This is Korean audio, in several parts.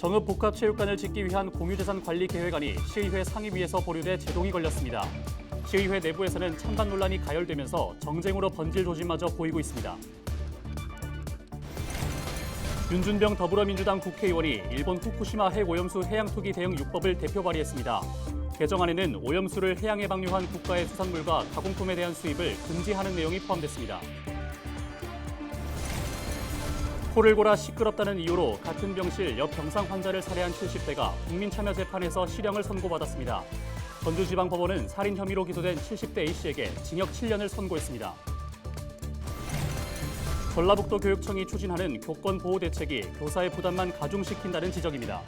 정읍 복합체육관을 짓기 위한 공유재산 관리 계획안이 시의회 상임위에서 보류돼 제동이 걸렸습니다. 시의회 내부에서는 찬반 논란이 가열되면서 정쟁으로 번질 조짐마저 보이고 있습니다. 윤준병 더불어민주당 국회의원이 일본 후쿠시마 핵오염수 해양투기 대응 6법을 대표 발의했습니다. 개정안에는 오염수를 해양에 방류한 국가의 수산물과 가공품에 대한 수입을 금지하는 내용이 포함됐습니다. 코를 골아 시끄럽다는 이유로 같은 병실 옆 병상 환자를 살해한 70대가 국민참여재판에서 실형을 선고받았습니다. 전주지방법원은 살인 혐의로 기소된 70대 A씨에게 징역 7년을 선고했습니다. 전라북도 교육청이 추진하는 교권 보호 대책이 교사의 부담만 가중시킨다는 지적입니다.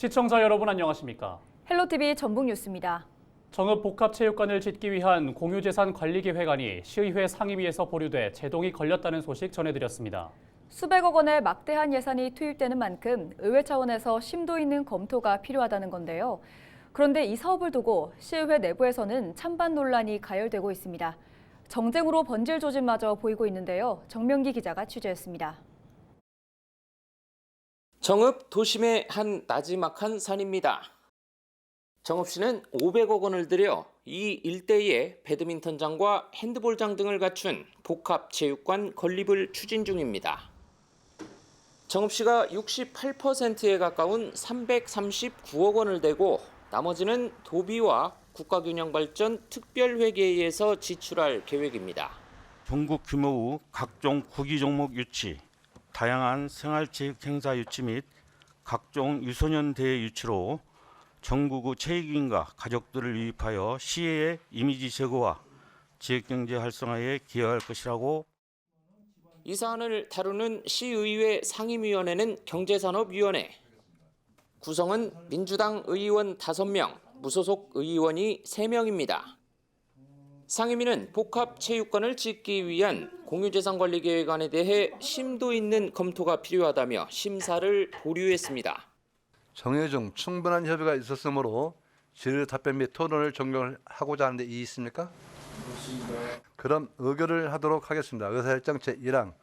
시청자 여러분 안녕하십니까? 헬로티비 전북뉴스입니다. 정읍 복합체육관을 짓기 위한 공유재산 관리계획안이 시의회 상임위에서 보류돼 제동이 걸렸다는 소식 전해드렸습니다. 수백억 원의 막대한 예산이 투입되는 만큼 의회 차원에서 심도 있는 검토가 필요하다는 건데요. 그런데 이 사업을 두고 시의회 내부에서는 찬반 논란이 가열되고 있습니다. 정쟁으로 번질 조짐마저 보이고 있는데요. 정명기 기자가 취재했습니다. 정읍 도심의 한 나지막한 산입니다. 정읍시는 500억 원을 들여 이 일대에 배드민턴장과 핸드볼장 등을 갖춘 복합체육관 건립을 추진 중입니다. 정읍시가 68%에 가까운 339억 원을 대고 나머지는 도비와 국가균형발전 특별회계에 의해서 지출할 계획입니다. 전국 규모 의 각종 구기 종목 유치, 다양한 생활체육 행사 유치 및 각종 유소년 대회 유치로 전국의 체육인과 가족들을 유입하여 시의 이미지 제고와 지역경제 활성화에 기여할 것이라고. 이 사안을 다루는 시의회 상임위원회는 경제산업위원회. 구성은 민주당 의원 5명, 무소속 의원이 3명입니다. 상임위는 복합체육관을 짓기 위한 공유재산관리계획안에 대해 심도 있는 검토가 필요하다며 심사를 보류했습니다. 정회 중 충분한 협의가 있었으므로 질의 답변 및 토론을 종결하고자 하는데 이의 있습니까? 그렇습니다. 그럼 의결을 하도록 하겠습니다. 의사일정 제1항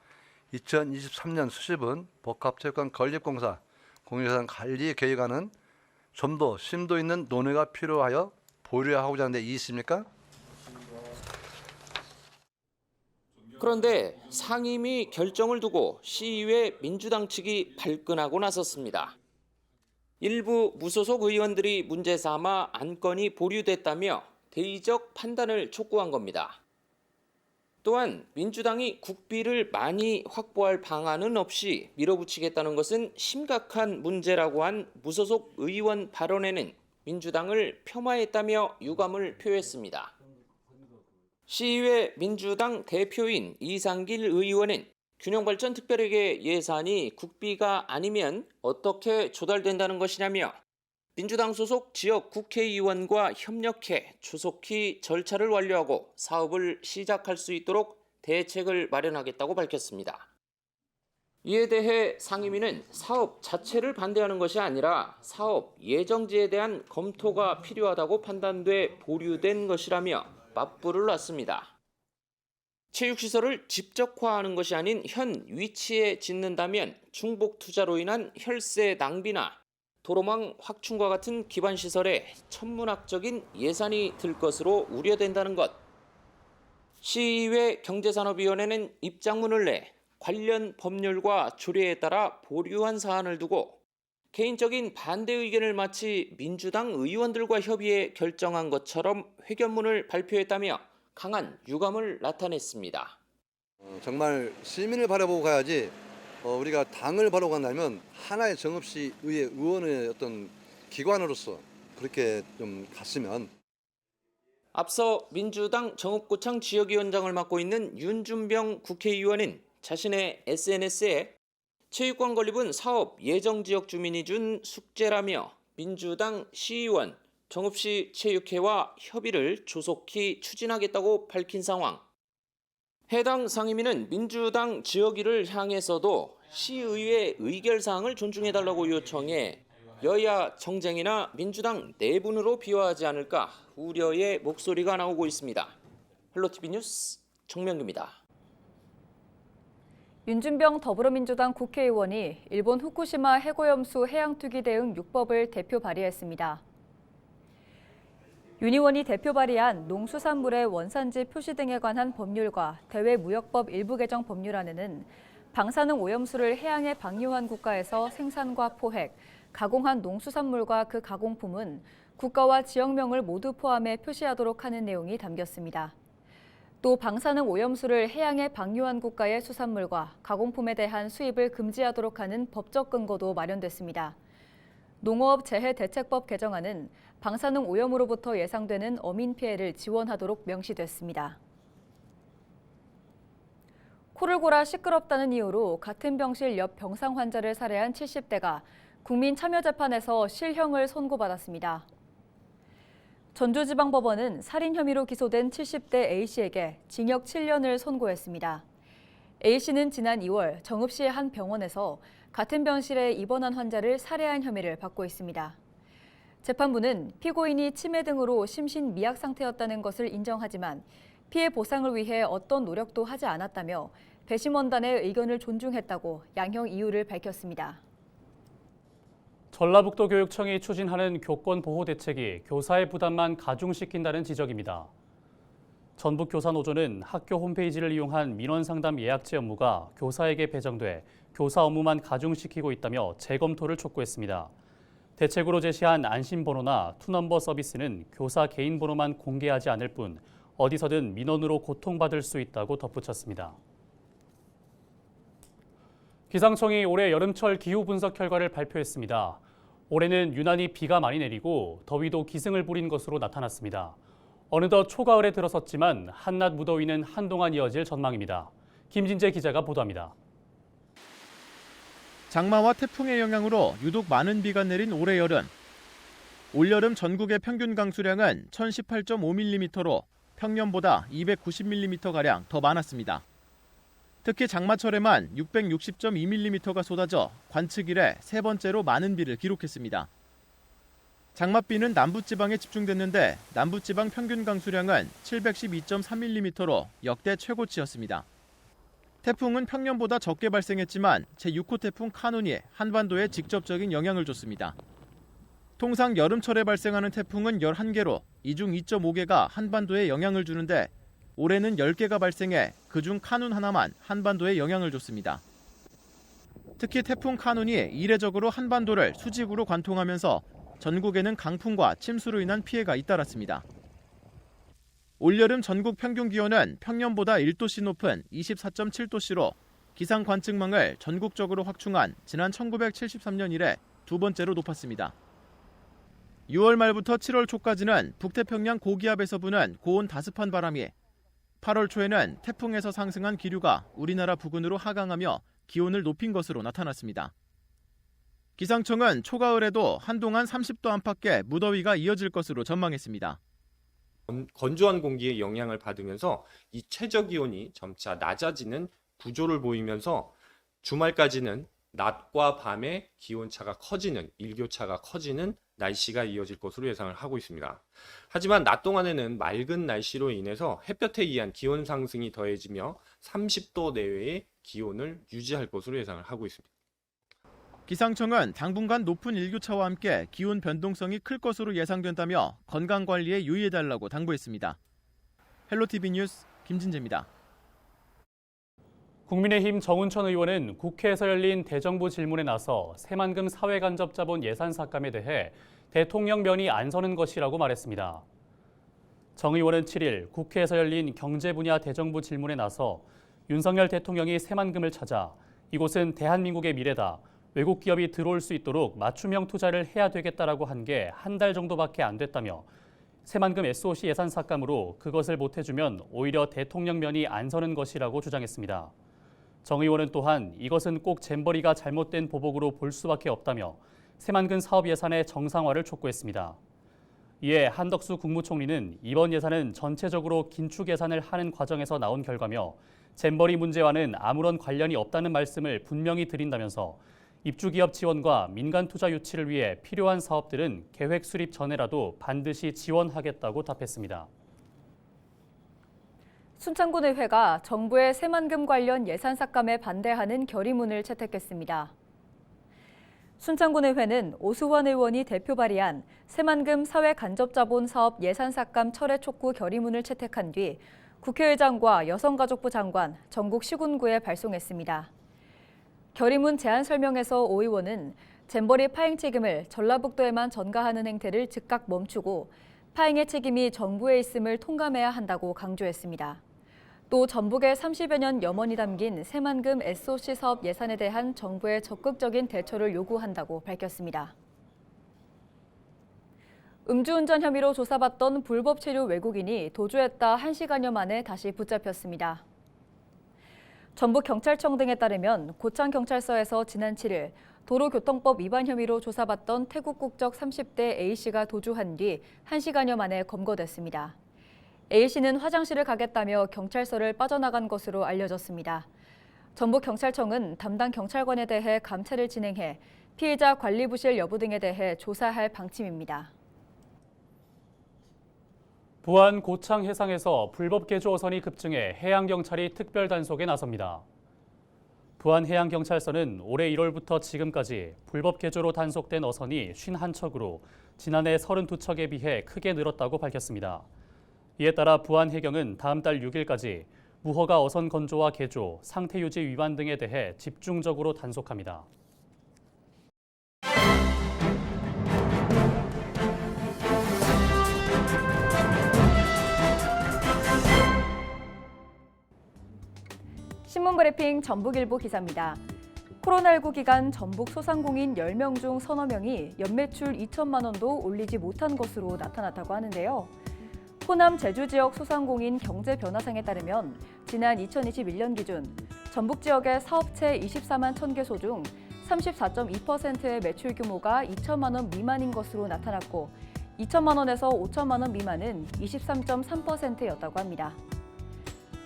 2023년 수십은 복합체육관 건립공사 공유재산 관리 계획안은 좀 더 심도 있는 논의가 필요하여 보류하고자 하는데 이의 있습니까? 그런데 상임위 결정을 두고 시의회 민주당 측이 발끈하고 나섰습니다. 일부 무소속 의원들이 문제 삼아 안건이 보류됐다며 대의적 판단을 촉구한 겁니다. 또한 민주당이 국비를 많이 확보할 방안은 없이 밀어붙이겠다는 것은 심각한 문제라고 한 무소속 의원 발언에는 민주당을 폄하했다며 유감을 표했습니다. 시의회 민주당 대표인 이상길 의원은 균형발전 특별회계 예산이 국비가 아니면 어떻게 조달된다는 것이냐며 민주당 소속 지역 국회의원과 협력해 조속히 절차를 완료하고 사업을 시작할 수 있도록 대책을 마련하겠다고 밝혔습니다. 이에 대해 상임위는 사업 자체를 반대하는 것이 아니라 사업 예정지에 대한 검토가 필요하다고 판단돼 보류된 것이라며 맞불을 놨습니다. 체육시설을 집적화하는 것이 아닌 현 위치에 짓는다면 중복 투자로 인한 혈세 낭비나 도로망 확충과 같은 기반시설에 천문학적인 예산이 들 것으로 우려된다는 것. 시의회 경제산업위원회는 입장문을 내 관련 법률과 조례에 따라 보류한 사안을 두고 개인적인 반대 의견을 마치 민주당 의원들과 협의해 결정한 것처럼 회견문을 발표했다며 강한 유감을 나타냈습니다. 정말 시민을 바라보고 가야지 우리가 당을 바라보고 간다면 하나의 정읍시 의회 의원의 어떤 기관으로서 그렇게 좀 갔으면. 앞서 민주당 정읍고창 지역위원장을 맡고 있는 윤준병 국회의원은 자신의 SNS에 체육관 건립은 사업 예정 지역 주민이 준 숙제라며 민주당 시의원, 정읍시 체육회와 협의를 조속히 추진하겠다고 밝힌 상황. 해당 상임위는 민주당 지역위를 향해서도 시의회 의결사항을 존중해달라고 요청해 여야 정쟁이나 민주당 내분으로 비화하지 않을까 우려의 목소리가 나오고 있습니다. 헬로티비 뉴스 정명규입니다. 윤준병 더불어민주당 국회의원이 일본 후쿠시마 해고염수 해양투기 대응 6법을 대표 발의했습니다. 윤 의원이 대표 발의한 농수산물의 원산지 표시 등에 관한 법률과 대외무역법 일부 개정 법률안에는 방사능 오염수를 해양에 방류한 국가에서 생산과 포획, 가공한 농수산물과 그 가공품은 국가와 지역명을 모두 포함해 표시하도록 하는 내용이 담겼습니다. 또 방사능 오염수를 해양에 방류한 국가의 수산물과 가공품에 대한 수입을 금지하도록 하는 법적 근거도 마련됐습니다. 농어업재해대책법 개정안은 방사능 오염으로부터 예상되는 어민 피해를 지원하도록 명시됐습니다. 코를 골아 시끄럽다는 이유로 같은 병실 옆 병상 환자를 살해한 70대가 국민참여재판에서 실형을 선고받았습니다. 전주지방법원은 살인 혐의로 기소된 70대 A씨에게 징역 7년을 선고했습니다. A씨는 지난 2월 정읍시의 한 병원에서 같은 병실에 입원한 환자를 살해한 혐의를 받고 있습니다. 재판부는 피고인이 치매 등으로 심신 미약 상태였다는 것을 인정하지만 피해 보상을 위해 어떤 노력도 하지 않았다며 배심원단의 의견을 존중했다고 양형 이유를 밝혔습니다. 전라북도 교육청이 추진하는 교권 보호 대책이 교사의 부담만 가중시킨다는 지적입니다. 전북교사노조는 학교 홈페이지를 이용한 민원상담 예약제 업무가 교사에게 배정돼 교사 업무만 가중시키고 있다며 재검토를 촉구했습니다. 대책으로 제시한 안심번호나 투넘버 서비스는 교사 개인 번호만 공개하지 않을 뿐 어디서든 민원으로 고통받을 수 있다고 덧붙였습니다. 기상청이 올해 여름철 기후 분석 결과를 발표했습니다. 올해는 유난히 비가 많이 내리고 더위도 기승을 부린 것으로 나타났습니다. 어느덧 초가을에 들어섰지만 한낮 무더위는 한동안 이어질 전망입니다. 김진재 기자가 보도합니다. 장마와 태풍의 영향으로 유독 많은 비가 내린 올해 여름. 올여름 전국의 평균 강수량은 1018.5mm로 평년보다 290mm가량 더 많았습니다. 특히 장마철에만 660.2mm가 쏟아져 관측 이래 세 번째로 많은 비를 기록했습니다. 장맛비는 남부지방에 집중됐는데 남부지방 평균 강수량은 712.3mm로 역대 최고치였습니다. 태풍은 평년보다 적게 발생했지만 제6호 태풍 카눈이 한반도에 직접적인 영향을 줬습니다. 통상 여름철에 발생하는 태풍은 11개로 이 중 2.5개가 한반도에 영향을 주는데 올해는 10개가 발생해 그중 카눈 하나만 한반도에 영향을 줬습니다. 특히 태풍 카눈이 이례적으로 한반도를 수직으로 관통하면서 전국에는 강풍과 침수로 인한 피해가 잇따랐습니다. 올여름 전국 평균 기온은 평년보다 1도씨 높은 24.7도씨로 기상 관측망을 전국적으로 확충한 지난 1973년 이래 두 번째로 높았습니다. 6월 말부터 7월 초까지는 북태평양 고기압에서 부는 고온 다습한 바람이 8월 초에는 태풍에서 상승한 기류가 우리나라 부근으로 하강하며 기온을 높인 것으로 나타났습니다. 기상청은 초가을에도 한동안 30도 안팎의 무더위가 이어질 것으로 전망했습니다. 건조한 공기의 영향을 받으면서 이 최저 기온이 점차 낮아지는 구조를 보이면서 주말까지는 낮과 밤의 기온차가 커지는, 일교차가 커지는 날씨가 이어질 것으로 예상을 하고 있습니다. 하지만 낮 동안에는 맑은 날씨로 인해서 햇볕에 의한 기온 상승이 더해지며 30도 내외의 기온을 유지할 것으로 예상을 하고 있습니다. 기상청은 당분간 높은 일교차와 함께 기온 변동성이 클 것으로 예상된다며 건강관리에 유의해달라고 당부했습니다. 헬로티비 뉴스 김진재입니다. 국민의힘 정운천 의원은 국회에서 열린 대정부 질문에 나서 새만금 사회간접자본 예산 삭감에 대해 대통령 면이 안 서는 것이라고 말했습니다. 정 의원은 7일 국회에서 열린 경제 분야 대정부 질문에 나서 윤석열 대통령이 새만금을 찾아 이곳은 대한민국의 미래다. 외국 기업이 들어올 수 있도록 맞춤형 투자를 해야 되겠다라고 한 게 한 달 정도밖에 안 됐다며 새만금 SOC 예산 삭감으로 그것을 못해주면 오히려 대통령 면이 안 서는 것이라고 주장했습니다. 정 의원은 또한 이것은 꼭 잼버리가 잘못된 보복으로 볼 수밖에 없다며 새만금 사업 예산의 정상화를 촉구했습니다. 이에 한덕수 국무총리는 이번 예산은 전체적으로 긴축 예산을 하는 과정에서 나온 결과며 잼버리 문제와는 아무런 관련이 없다는 말씀을 분명히 드린다면서 입주기업 지원과 민간 투자 유치를 위해 필요한 사업들은 계획 수립 전에라도 반드시 지원하겠다고 답했습니다. 순창군의회가 정부의 새만금 관련 예산 삭감에 반대하는 결의문을 채택했습니다. 순창군의회는 오수환 의원이 대표 발의한 새만금 사회간접자본 사업 예산 삭감 철회 촉구 결의문을 채택한 뒤 국회의장과 여성가족부 장관, 전국 시군구에 발송했습니다. 결의문 제안 설명에서 오 의원은 잼버리 파행 책임을 전라북도에만 전가하는 행태를 즉각 멈추고 파행의 책임이 정부에 있음을 통감해야 한다고 강조했습니다. 또 전북의 30여 년 염원이 담긴 새만금 SOC 사업 예산에 대한 정부의 적극적인 대처를 요구한다고 밝혔습니다. 음주운전 혐의로 조사받던 불법 체류 외국인이 도주했다 1시간여 만에 다시 붙잡혔습니다. 전북경찰청 등에 따르면 고창경찰서에서 지난 7일 도로교통법 위반 혐의로 조사받던 태국 국적 30대 A씨가 도주한 뒤 1시간여 만에 검거됐습니다. A씨는 화장실을 가겠다며 경찰서를 빠져나간 것으로 알려졌습니다. 전북경찰청은 담당 경찰관에 대해 감찰을 진행해 피해자 관리 부실 여부 등에 대해 조사할 방침입니다. 부안 고창 해상에서 불법 개조 어선이 급증해 해양경찰이 특별 단속에 나섭니다. 부안해양경찰서는 올해 1월부터 지금까지 불법 개조로 단속된 어선이 51척으로 지난해 32척에 비해 크게 늘었다고 밝혔습니다. 이에 따라 부안해경은 다음 달 6일까지 무허가 어선 건조와 개조, 상태 유지 위반 등에 대해 집중적으로 단속합니다. 신문브리핑 전북일보 기사입니다. 코로나19 기간 전북 소상공인 10명 중 서너 명이 연매출 2천만 원도 올리지 못한 것으로 나타났다고 하는데요. 호남 제주 지역 소상공인 경제변화상에 따르면 지난 2021년 기준 전북 지역의 사업체 24만 1,000개소 중 34.2%의 매출 규모가 2천만 원 미만인 것으로 나타났고 2천만 원에서 5천만 원 미만은 23.3%였다고 합니다.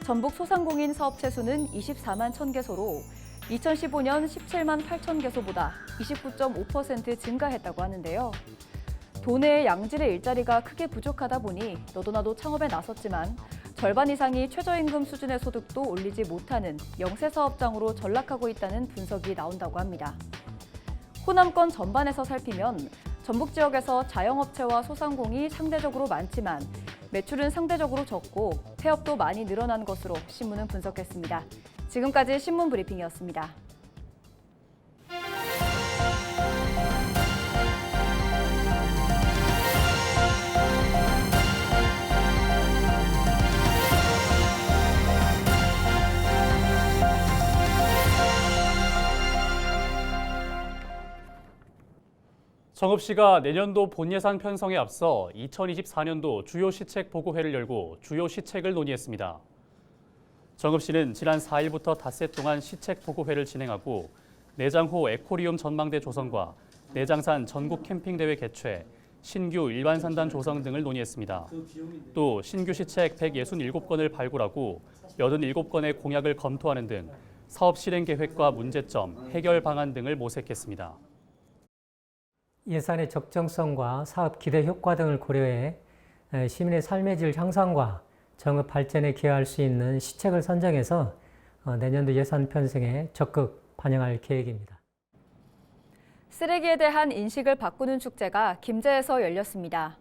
전북 소상공인 사업체 수는 24만 1,000개소로 2015년 17만 8천 개소보다 29.5% 증가했다고 하는데요. 도내의 양질의 일자리가 크게 부족하다 보니 너도나도 창업에 나섰지만 절반 이상이 최저임금 수준의 소득도 올리지 못하는 영세사업장으로 전락하고 있다는 분석이 나온다고 합니다. 호남권 전반에서 살피면 전북 지역에서 자영업체와 소상공이 상대적으로 많지만 매출은 상대적으로 적고 폐업도 많이 늘어난 것으로 신문은 분석했습니다. 지금까지 신문 브리핑이었습니다. 정읍시가 내년도 본예산 편성에 앞서 2024년도 주요 시책 보고회를 열고 주요 시책을 논의했습니다. 정읍시는 지난 4일부터 닷새 동안 시책 보고회를 진행하고 내장호 에코리움 전망대 조성과 내장산 전국 캠핑대회 개최, 신규 일반산단 조성 등을 논의했습니다. 또 신규 시책 167건을 발굴하고 87건의 공약을 검토하는 등 사업 실행 계획과 문제점, 해결 방안 등을 모색했습니다. 예산의 적정성과 사업 기대 효과 등을 고려해 시민의 삶의 질 향상과 정읍 발전에 기여할 수 있는 시책을 선정해서 내년도 예산 편성에 적극 반영할 계획입니다. 쓰레기에 대한 인식을 바꾸는 축제가 김제에서 열렸습니다.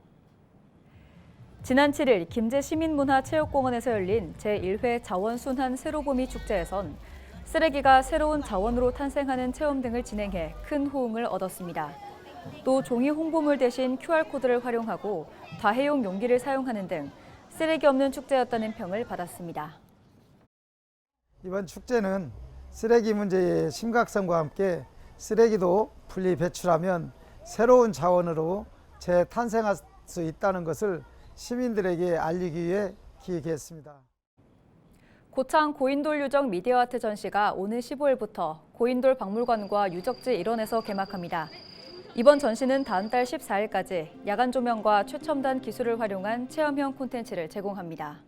지난 7일 김제 시민문화체육공원에서 열린 제1회 자원순환 새로봄이 축제에선 쓰레기가 새로운 자원으로 탄생하는 체험 등을 진행해 큰 호응을 얻었습니다. 또 종이 홍보물 대신 QR코드를 활용하고 다회용 용기를 사용하는 등 쓰레기 없는 축제였다는 평을 받았습니다. 이번 축제는 쓰레기 문제의 심각성과 함께 쓰레기도 분리 배출하면 새로운 자원으로 재탄생할 수 있다는 것을 시민들에게 알리기 위해 기획했습니다. 고창 고인돌 유적 미디어 아트 전시가 오는 15일부터 고인돌 박물관과 유적지 일원에서 개막합니다. 이번 전시는 다음 달 14일까지 야간 조명과 최첨단 기술을 활용한 체험형 콘텐츠를 제공합니다.